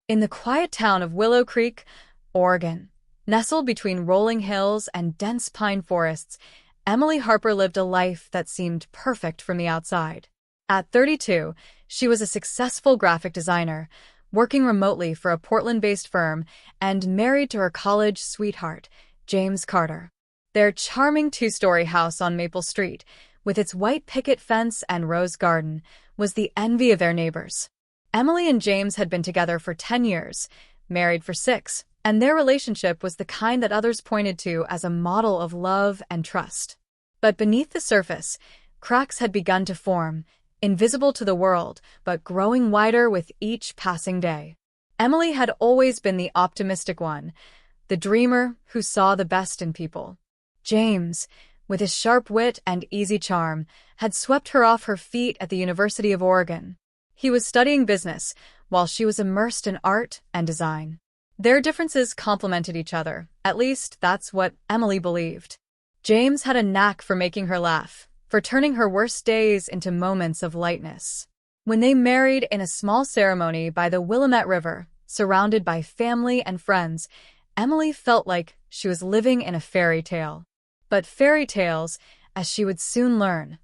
In the quiet town of Willow Creek, Oregon, nestled between rolling hills and dense pine forests, Emily Harper lived a life that seemed perfect from the outside. At 32, she was a successful graphic designer, working remotely for a Portland-based firm and married to her college sweetheart, James Carter. Their charming two-story house on Maple Street, with its white picket fence and rose garden, was the envy of their neighbors. Emily and James had been together for 10 years, married for 6, and their relationship was the kind that others pointed to as a model of love and trust. But beneath the surface, cracks had begun to form, invisible to the world, but growing wider with each passing day. Emily had always been the optimistic one, the dreamer who saw the best in people. James, with his sharp wit and easy charm, had swept her off her feet at the University of Oregon. He was studying business, while she was immersed in art and design. Their differences complemented each other, at least that's what Emily believed. James had a knack for making her laugh, for turning her worst days into moments of lightness. When they married in a small ceremony by the Willamette River, surrounded by family and friends, Emily felt like she was living in a fairy tale. But fairy tales, as she would soon learn,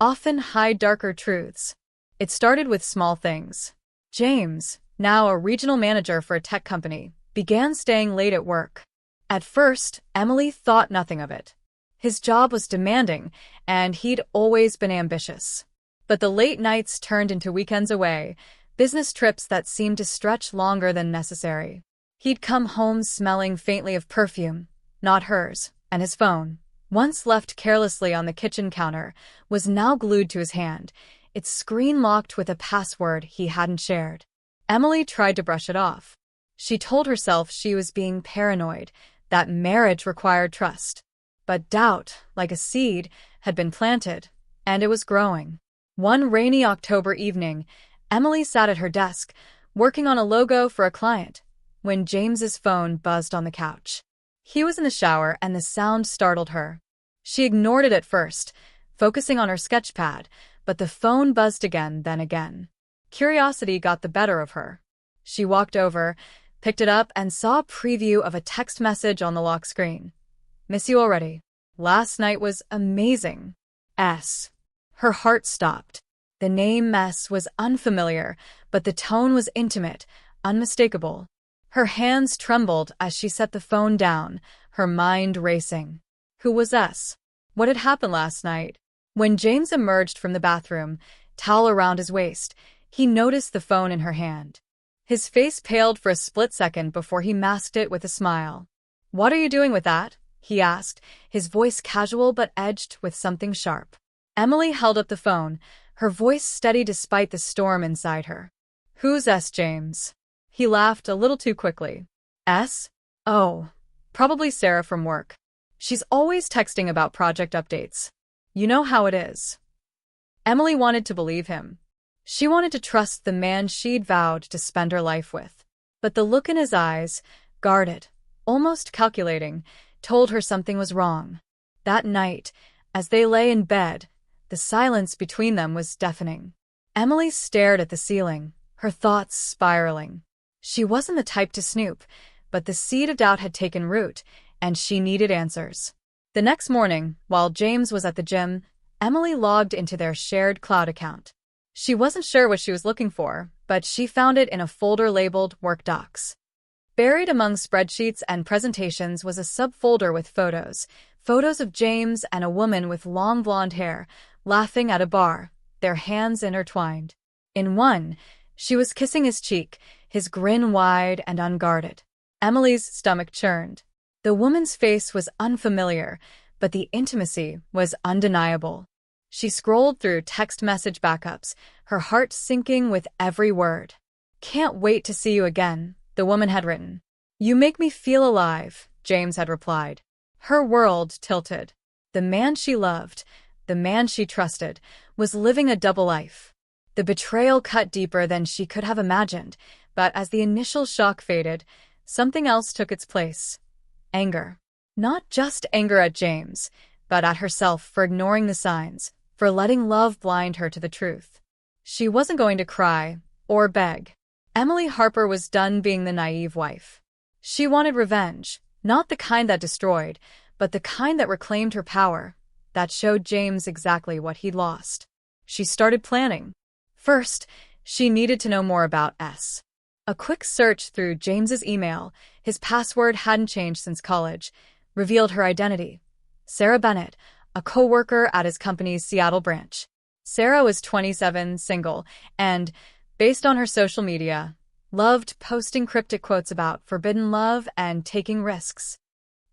often hide darker truths. It started with small things. James, now a regional manager for a tech company, began staying late at work. At first, Emily thought nothing of it. His job was demanding, and he'd always been ambitious. But the late nights turned into weekends away, business trips that seemed to stretch longer than necessary. He'd come home smelling faintly of perfume, not hers, and his phone, once left carelessly on the kitchen counter, was now glued to his hand, its screen locked with a password he hadn't shared. Emily tried to brush it off. She told herself she was being paranoid, that marriage required trust. But doubt, like a seed, had been planted, and it was growing. One rainy October evening, Emily sat at her desk, working on a logo for a client, when James's phone buzzed on the couch. He was in the shower, and the sound startled her. She ignored it at first, focusing on her sketch pad, but the phone buzzed again, then again. Curiosity got the better of her. She walked over, picked it up, and saw a preview of a text message on the lock screen. "Miss you already. Last night was amazing. S." Her heart stopped. The name Mess was unfamiliar, but the tone was intimate, unmistakable. Her hands trembled as she set the phone down, her mind racing. Who was S? What had happened last night? When James emerged from the bathroom, towel around his waist, he noticed the phone in her hand. His face paled for a split second before he masked it with a smile. "What are you doing with that?" he asked, his voice casual but edged with something sharp. Emily held up the phone, her voice steady despite the storm inside her. "Who's S, James?" He laughed a little too quickly. "S? Oh, probably Sarah from work. She's always texting about project updates. You know how it is." Emily wanted to believe him. She wanted to trust the man she'd vowed to spend her life with. But the look in his eyes, guarded, almost calculating, told her something was wrong. That night, as they lay in bed, the silence between them was deafening. Emily stared at the ceiling, her thoughts spiraling. She wasn't the type to snoop, but the seed of doubt had taken root, and she needed answers. The next morning, while James was at the gym, Emily logged into their shared cloud account. She wasn't sure what she was looking for, but she found it in a folder labeled Work Docs. Buried among spreadsheets and presentations was a subfolder with photos of James and a woman with long blonde hair, laughing at a bar, their hands intertwined. In one, she was kissing his cheek, his grin wide and unguarded. Emily's stomach churned. The woman's face was unfamiliar, but the intimacy was undeniable. She scrolled through text message backups, her heart sinking with every word. "Can't wait to see you again," the woman had written. "You make me feel alive," James had replied. Her world tilted. The man she loved, the man she trusted, was living a double life. The betrayal cut deeper than she could have imagined, but as the initial shock faded, something else took its place. Anger. Not just anger at James, but at herself for ignoring the signs, for letting love blind her to the truth. She wasn't going to cry or beg. Emily Harper was done being the naive wife. She wanted revenge, not the kind that destroyed, but the kind that reclaimed her power, that showed James exactly what he'd lost. She started planning. First, she needed to know more about S. A quick search through James's email, his password hadn't changed since college, revealed her identity. Sarah Bennett, a co-worker at his company's Seattle branch. Sarah was 27, single, and, based on her social media, loved posting cryptic quotes about forbidden love and taking risks.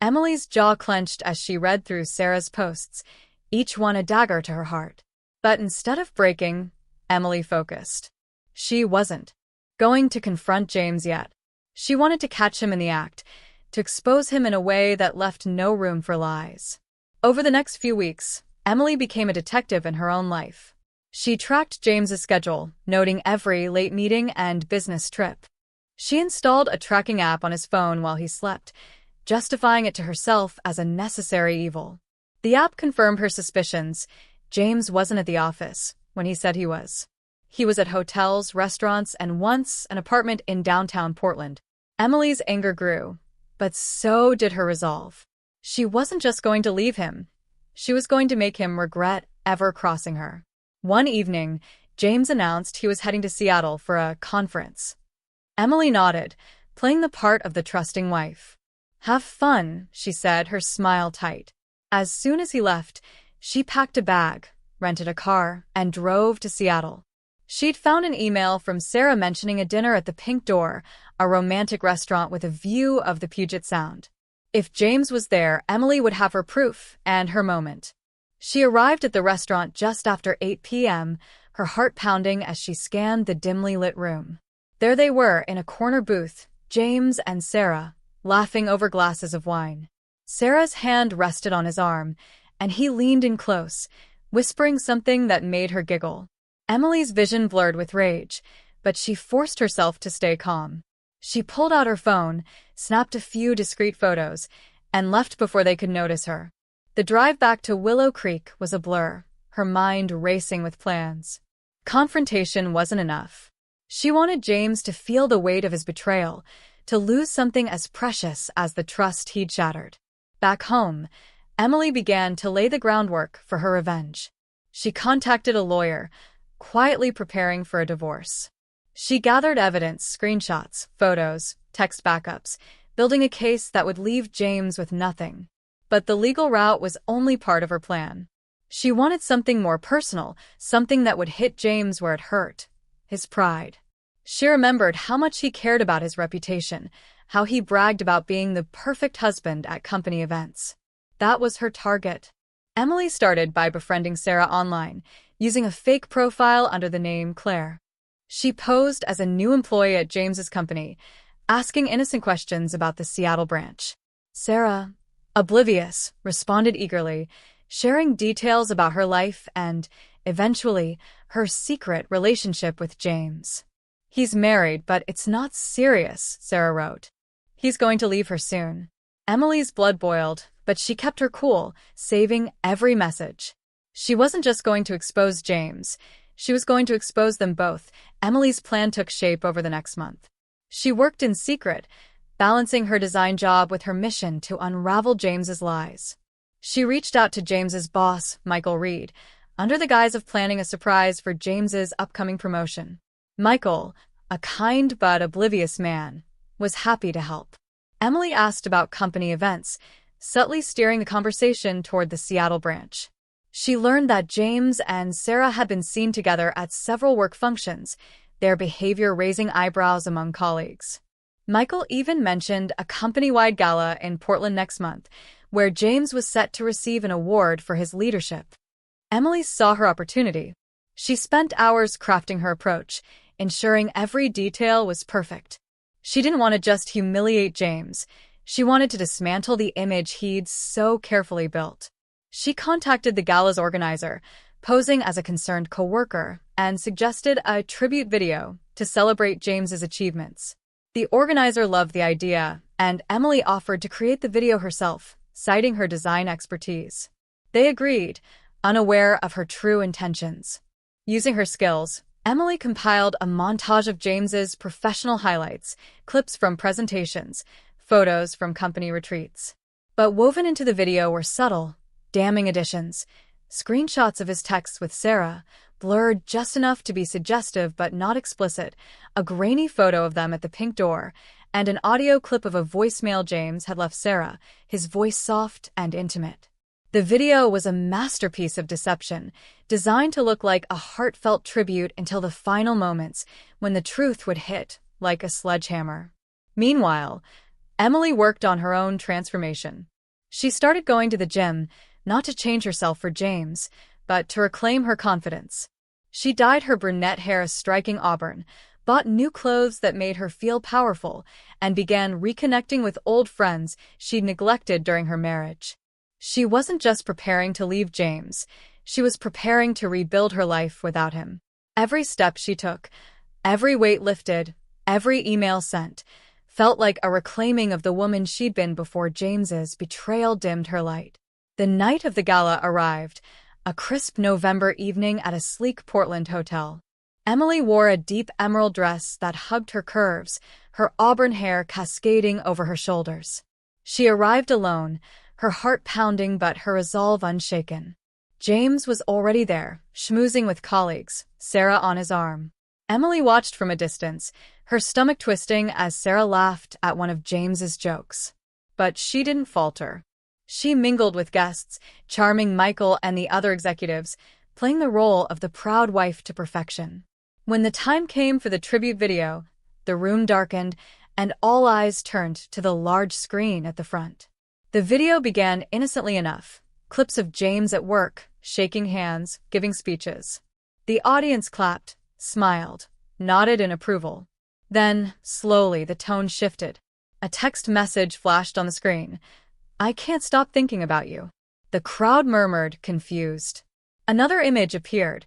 Emily's jaw clenched as she read through Sarah's posts, each one a dagger to her heart. But instead of breaking, Emily focused. She wasn't going to confront James yet. She wanted to catch him in the act, to expose him in a way that left no room for lies. Over the next few weeks, Emily became a detective in her own life. She tracked James's schedule, noting every late meeting and business trip. She installed a tracking app on his phone while he slept, justifying it to herself as a necessary evil. The app confirmed her suspicions. James wasn't at the office when he said he was. He was at hotels, restaurants, and once an apartment in downtown Portland. Emily's anger grew, but so did her resolve. She wasn't just going to leave him. She was going to make him regret ever crossing her. One evening, James announced he was heading to Seattle for a conference. Emily nodded, playing the part of the trusting wife. "Have fun," she said, her smile tight. As soon as he left, she packed a bag, rented a car, and drove to Seattle. She'd found an email from Sarah mentioning a dinner at the Pink Door, a romantic restaurant with a view of the Puget Sound. If James was there, Emily would have her proof and her moment. She arrived at the restaurant just after 8 p.m., her heart pounding as she scanned the dimly lit room. There they were in a corner booth, James and Sarah, laughing over glasses of wine. Sarah's hand rested on his arm, and he leaned in close, whispering something that made her giggle. Emily's vision blurred with rage, but she forced herself to stay calm. She pulled out her phone, snapped a few discreet photos, and left before they could notice her. The drive back to Willow Creek was a blur, her mind racing with plans. Confrontation wasn't enough. She wanted James to feel the weight of his betrayal, to lose something as precious as the trust he'd shattered. Back home, Emily began to lay the groundwork for her revenge. She contacted a lawyer, quietly preparing for a divorce. She gathered evidence, screenshots, photos, text backups, building a case that would leave James with nothing. But the legal route was only part of her plan. She wanted something more personal, something that would hit James where it hurt, his pride. She remembered how much he cared about his reputation, how he bragged about being the perfect husband at company events. That was her target. Emily started by befriending Sarah online, using a fake profile under the name Claire. She posed as a new employee at James's company, asking innocent questions about the Seattle branch. Sarah, oblivious, responded eagerly, sharing details about her life and, eventually, her secret relationship with James. "He's married, but it's not serious," Sarah wrote. "He's going to leave her soon." Emily's blood boiled, but she kept her cool, saving every message. She wasn't just going to expose James. She was going to expose them both. Emily's plan took shape over the next month. She worked in secret, balancing her design job with her mission to unravel James's lies. She reached out to James's boss, Michael Reed, under the guise of planning a surprise for James's upcoming promotion. Michael, a kind but oblivious man, was happy to help. Emily asked about company events, subtly steering the conversation toward the Seattle branch. She learned that James and Sarah had been seen together at several work functions, their behavior raising eyebrows among colleagues. Michael even mentioned a company-wide gala in Portland next month, where James was set to receive an award for his leadership. Emily saw her opportunity. She spent hours crafting her approach, ensuring every detail was perfect. She didn't want to just humiliate James. She wanted to dismantle the image he'd so carefully built. She contacted the gala's organizer, posing as a concerned coworker, and suggested a tribute video to celebrate James's achievements. The organizer loved the idea, and Emily offered to create the video herself, citing her design expertise. They agreed, unaware of her true intentions. Using her skills, Emily compiled a montage of James's professional highlights, clips from presentations, photos from company retreats. But woven into the video were subtle, damning additions. Screenshots of his texts with Sarah, blurred just enough to be suggestive but not explicit, a grainy photo of them at the pink door, and an audio clip of a voicemail James had left Sarah, his voice soft and intimate. The video was a masterpiece of deception, designed to look like a heartfelt tribute until the final moments, when the truth would hit like a sledgehammer. Meanwhile, Emily worked on her own transformation. She started going to the gym, not to change herself for James, but to reclaim her confidence. She dyed her brunette hair a striking auburn, bought new clothes that made her feel powerful, and began reconnecting with old friends she'd neglected during her marriage. She wasn't just preparing to leave James, she was preparing to rebuild her life without him. Every step she took, every weight lifted, every email sent, felt like a reclaiming of the woman she'd been before James's betrayal dimmed her light. The night of the gala arrived, a crisp November evening at a sleek Portland hotel. Emily wore a deep emerald dress that hugged her curves, her auburn hair cascading over her shoulders. She arrived alone, her heart pounding but her resolve unshaken. James was already there, schmoozing with colleagues, Sarah on his arm. Emily watched from a distance, her stomach twisting as Sarah laughed at one of James's jokes. But she didn't falter. She mingled with guests, charming Michael and the other executives, playing the role of the proud wife to perfection. When the time came for the tribute video, the room darkened, and all eyes turned to the large screen at the front. The video began innocently enough, clips of James at work, shaking hands, giving speeches. The audience clapped, smiled, nodded in approval. Then, slowly, the tone shifted. A text message flashed on the screen. "I can't stop thinking about you." The crowd murmured, confused. Another image appeared,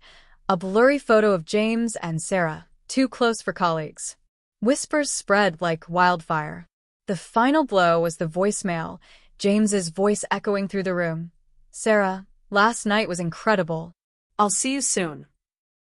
a blurry photo of James and Sarah, too close for colleagues. Whispers spread like wildfire. The final blow was the voicemail, James's voice echoing through the room. "Sarah, last night was incredible. I'll see you soon."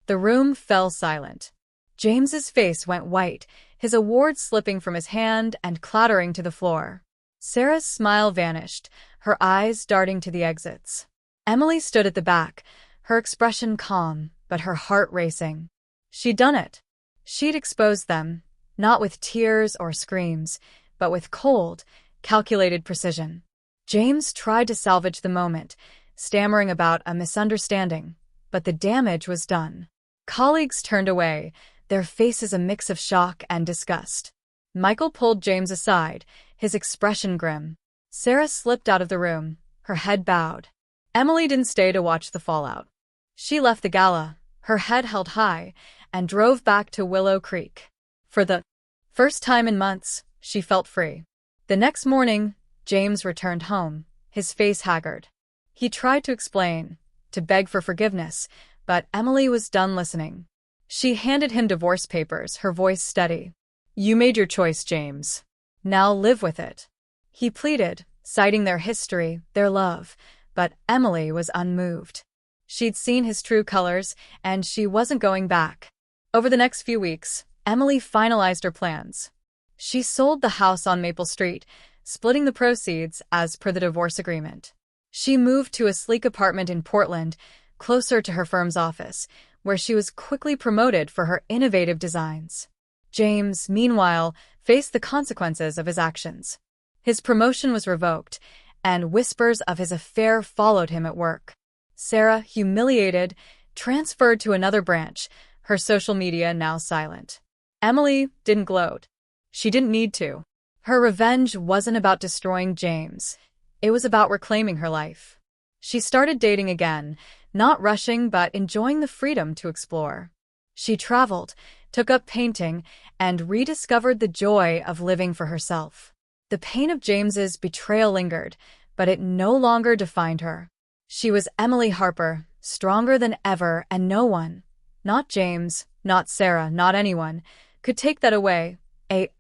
The room fell silent. James's face went white, his award slipping from his hand and clattering to the floor. Sarah's smile vanished, her eyes darting to the exits. Emily stood at the back, her expression calm, but her heart racing. She'd done it. She'd exposed them, not with tears or screams, but with cold, calculated precision. James tried to salvage the moment, stammering about a misunderstanding, but the damage was done. Colleagues turned away, their faces a mix of shock and disgust. Michael pulled James aside, his expression grim. Sarah slipped out of the room, her head bowed. Emily didn't stay to watch the fallout. She left the gala, her head held high, and drove back to Willow Creek. For the first time in months, she felt free. The next morning, James returned home, his face haggard. He tried to explain, to beg for forgiveness, but Emily was done listening. She handed him divorce papers, her voice steady. "You made your choice, James. Now live with it." He pleaded, citing their history, their love, but Emily was unmoved. She'd seen his true colors, and she wasn't going back. Over the next few weeks, Emily finalized her plans. She sold the house on Maple Street, splitting the proceeds as per the divorce agreement. She moved to a sleek apartment in Portland, closer to her firm's office, where she was quickly promoted for her innovative designs. James, meanwhile, faced the consequences of his actions. His promotion was revoked, and whispers of his affair followed him at work. Sarah, humiliated, transferred to another branch, her social media now silent. Emily didn't gloat. She didn't need to. Her revenge wasn't about destroying James. It was about reclaiming her life. She started dating again, not rushing but enjoying the freedom to explore. She traveled, took up painting, and rediscovered the joy of living for herself. The pain of James's betrayal lingered, but it no longer defined her. She was Emily Harper, stronger than ever, and no one, not James, not Sarah, not anyone, could take that away.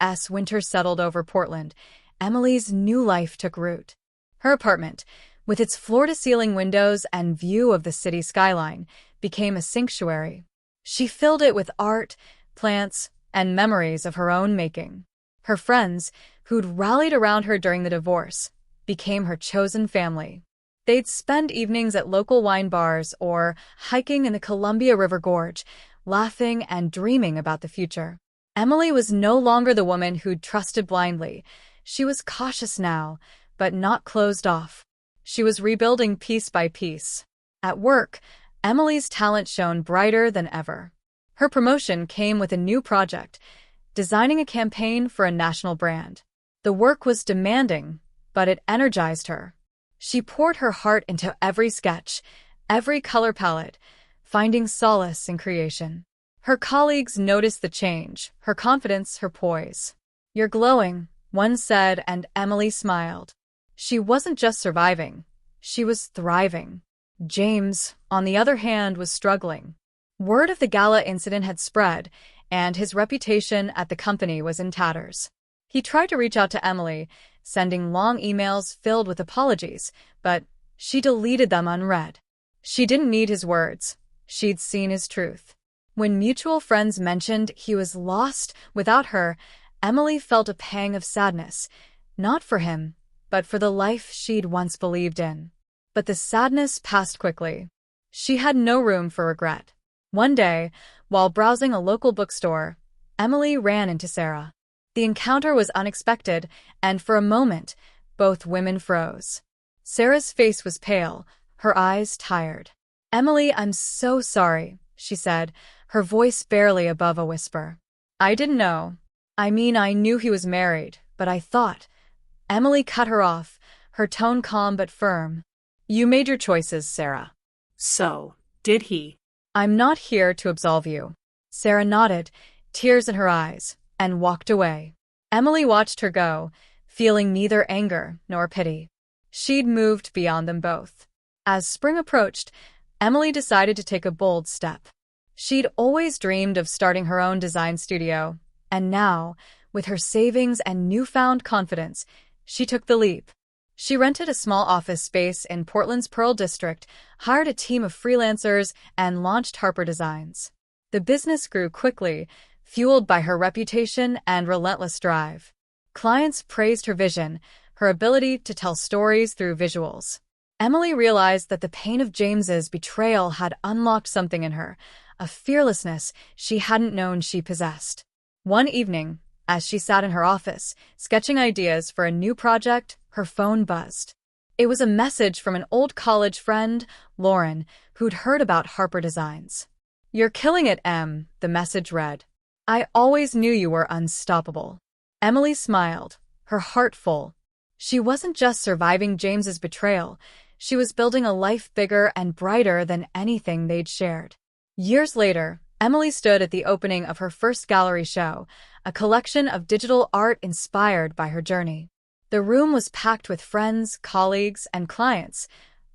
As winter settled over Portland, Emily's new life took root. Her apartment, with its floor-to-ceiling windows and view of the city skyline, became a sanctuary. She filled it with art, plants, and memories of her own making. Her friends, who'd rallied around her during the divorce, became her chosen family. They'd spend evenings at local wine bars or hiking in the Columbia River Gorge, laughing and dreaming about the future. Emily was no longer the woman who'd trusted blindly. She was cautious now, but not closed off. She was rebuilding piece by piece. At work, Emily's talent shone brighter than ever. Her promotion came with a new project, designing a campaign for a national brand. The work was demanding, but it energized her. She poured her heart into every sketch, every color palette, finding solace in creation. Her colleagues noticed the change, her confidence, her poise. "You're glowing," one said, and Emily smiled. She wasn't just surviving, she was thriving. James, on the other hand, was struggling. Word of the gala incident had spread, and his reputation at the company was in tatters. He tried to reach out to Emily, sending long emails filled with apologies, but she deleted them unread. She didn't need his words. She'd seen his truth. When mutual friends mentioned he was lost without her, Emily felt a pang of sadness, not for him, but for the life she'd once believed in. But the sadness passed quickly. She had no room for regret. One day, while browsing a local bookstore, Emily ran into Sarah. The encounter was unexpected, and for a moment, both women froze. Sarah's face was pale, her eyes tired. "Emily, I'm so sorry," she said, her voice barely above a whisper. "I didn't know. I knew he was married, but I thought—" Emily cut her off, her tone calm but firm. "You made your choices, Sarah." So, did he? "I'm not here to absolve you." Sarah nodded, tears in her eyes, and walked away. Emily watched her go, feeling neither anger nor pity. She'd moved beyond them both. As spring approached, Emily decided to take a bold step. She'd always dreamed of starting her own design studio, and now, with her savings and newfound confidence, she took the leap. She rented a small office space in Portland's Pearl District, hired a team of freelancers, and launched Harper Designs. The business grew quickly, fueled by her reputation and relentless drive. Clients praised her vision, her ability to tell stories through visuals. Emily realized that the pain of James's betrayal had unlocked something in her, a fearlessness she hadn't known she possessed. One evening, as she sat in her office, sketching ideas for a new project, her phone buzzed. It was a message from an old college friend, Lauren, who'd heard about Harper Designs. "You're killing it, Em," the message read. "I always knew you were unstoppable." Emily smiled, her heart full. She wasn't just surviving James's betrayal, she was building a life bigger and brighter than anything they'd shared. Years later, Emily stood at the opening of her first gallery show, a collection of digital art inspired by her journey. The room was packed with friends, colleagues, and clients,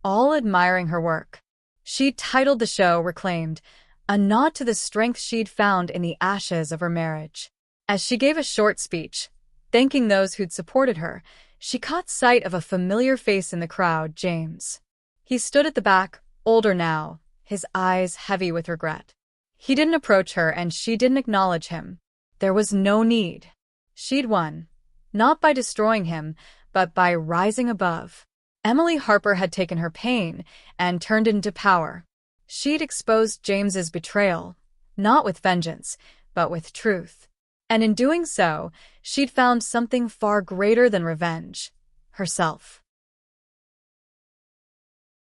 all admiring her work. She titled the show Reclaimed, a nod to the strength she'd found in the ashes of her marriage. As she gave a short speech, thanking those who'd supported her, she caught sight of a familiar face in the crowd, James. He stood at the back, older now, his eyes heavy with regret. He didn't approach her and she didn't acknowledge him. There was no need. She'd won, not by destroying him, but by rising above. Emily Harper had taken her pain and turned it into power. She'd exposed James's betrayal, not with vengeance, but with truth. And in doing so, she'd found something far greater than revenge, herself.